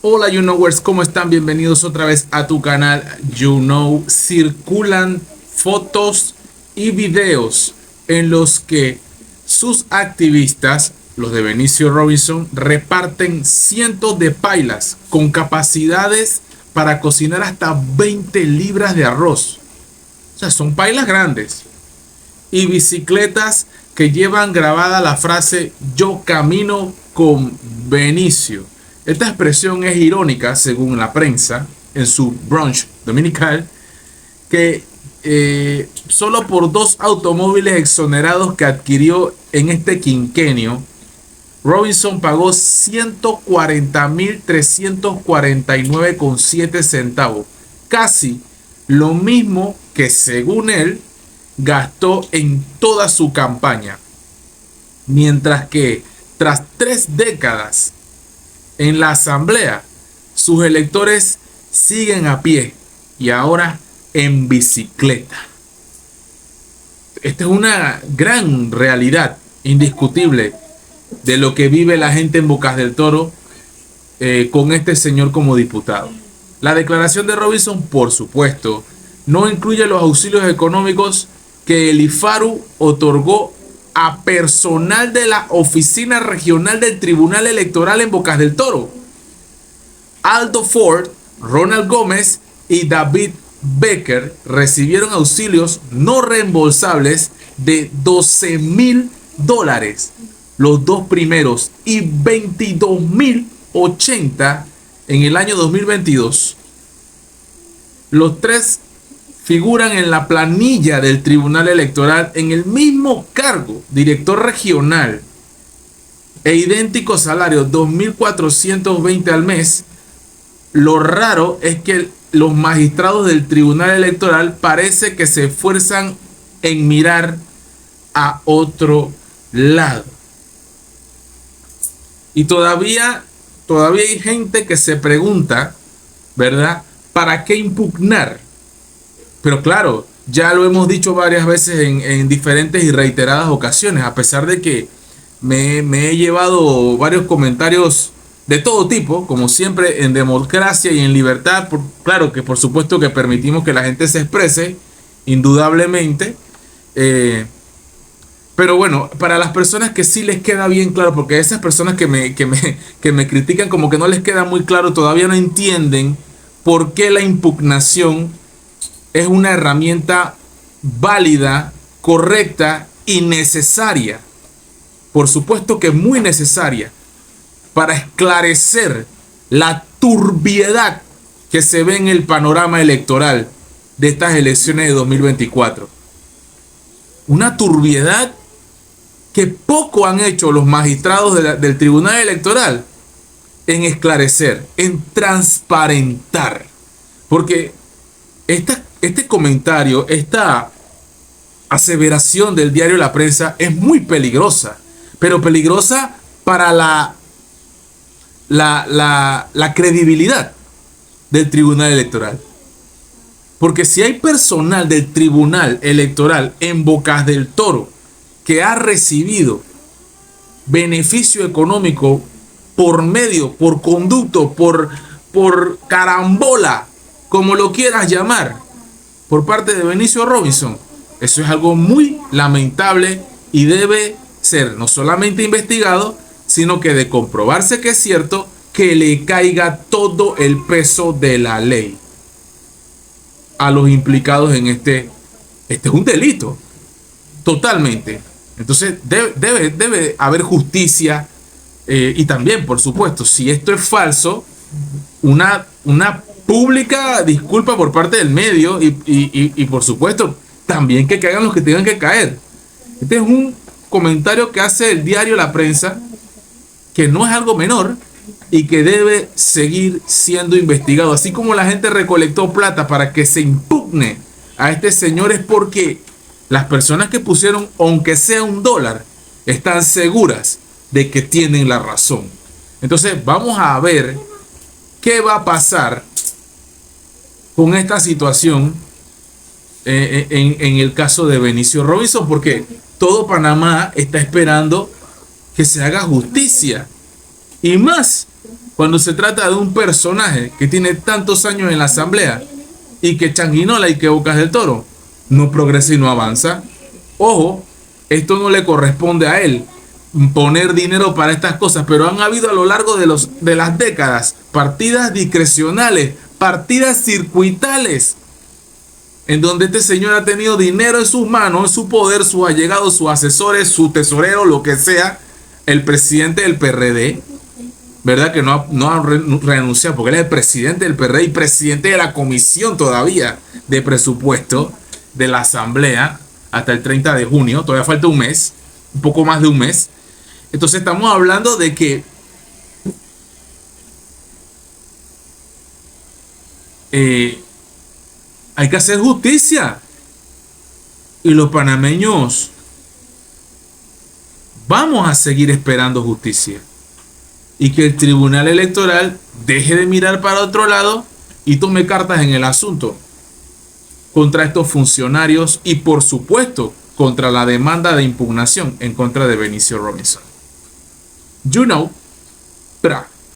Hola You Knowers, ¿cómo están? Bienvenidos otra vez a tu canal You Know. Circulan fotos y videos en los que sus activistas, los de Benicio Robinson, reparten cientos de pailas con capacidades para cocinar hasta 20 libras de arroz. O sea, son pailas grandes. Y bicicletas que llevan grabada la frase "Yo camino con Benicio". Esta expresión es irónica, según la prensa, en su brunch dominical, que solo por 2 automóviles exonerados que adquirió en este quinquenio, Robinson pagó 140.349,7 centavos, casi lo mismo que, según él, gastó en toda su campaña. Mientras que, tras 3 décadas en la asamblea, sus electores siguen a pie y ahora en bicicleta. Esta es una gran realidad indiscutible de lo que vive la gente en Bocas del Toro con este señor como diputado. La declaración de Robinson, por supuesto, no incluye los auxilios económicos que el IFARU otorgó a personal de la Oficina Regional del Tribunal Electoral en Bocas del Toro. Aldo Ford, Ronald Gómez y David Becker recibieron auxilios no reembolsables de $12,000, los 2 primeros, y 22,080 en el año 2022. Los 3 figuran en la planilla del Tribunal Electoral en el mismo cargo, director regional, e idéntico salario, 2.420 al mes. Lo raro es que los magistrados del Tribunal Electoral parece que se esfuerzan en mirar a otro lado. Y todavía hay gente que se pregunta, ¿verdad?, ¿para qué impugnar? Pero claro, ya lo hemos dicho varias veces en diferentes y reiteradas ocasiones, a pesar de que me he llevado varios comentarios de todo tipo, como siempre en democracia y en libertad. Claro que por supuesto que permitimos que la gente se exprese, indudablemente. Pero bueno, para las personas que sí les queda bien claro, porque esas personas que me critican como que no les queda muy claro, todavía no entienden por qué la impugnación es una herramienta válida, correcta y necesaria. Por supuesto que muy necesaria para esclarecer la turbiedad que se ve en el panorama electoral de estas elecciones de 2024. Una turbiedad que poco han hecho los magistrados del Tribunal Electoral en esclarecer, en transparentar. Porque este comentario, esta aseveración del diario La Prensa es muy peligrosa, pero peligrosa para la credibilidad del Tribunal Electoral. Porque si hay personal del Tribunal Electoral en Bocas del Toro que ha recibido beneficio económico por medio, por conducto, por carambola, como lo quieras llamar, por parte de Benicio Robinson, eso es algo muy lamentable y debe ser no solamente investigado, sino que, de comprobarse que es cierto, que le caiga todo el peso de la ley a los implicados en este es un delito, totalmente. Entonces debe haber justicia, y también, por supuesto, si esto es falso, una pública disculpa por parte del medio y por supuesto también que caigan los que tengan que caer. Este es un comentario que hace el diario La Prensa, que no es algo menor y que debe seguir siendo investigado. Así como la gente recolectó plata para que se impugne a este señor, es porque las personas que pusieron, aunque sea $1, están seguras de que tienen la razón. Entonces vamos a ver qué va a pasar con esta situación en el caso de Benicio Robinson, porque todo Panamá está esperando que se haga justicia, y más cuando se trata de un personaje que tiene tantos años en la asamblea y que Changuinola y que Bocas del Toro no progresa y no avanza? Ojo, esto no le corresponde a él poner dinero para estas cosas, pero han habido a lo largo de las décadas partidas discrecionales, partidas circuitales, en donde este señor ha tenido dinero en sus manos, en su poder, sus allegados, sus asesores, su tesorero, lo que sea, el presidente del PRD, ¿verdad? Que no ha renunciado, porque él es el presidente del PRD y presidente de la comisión todavía de presupuesto de la asamblea hasta el 30 de junio, todavía falta un mes, un poco más de un mes. Entonces estamos hablando de que hay que hacer justicia. Y los panameños vamos a seguir esperando justicia. Y que el Tribunal Electoral deje de mirar para otro lado y tome cartas en el asunto contra estos funcionarios y, por supuesto, contra la demanda de impugnación en contra de Benicio Robinson. You know, pra.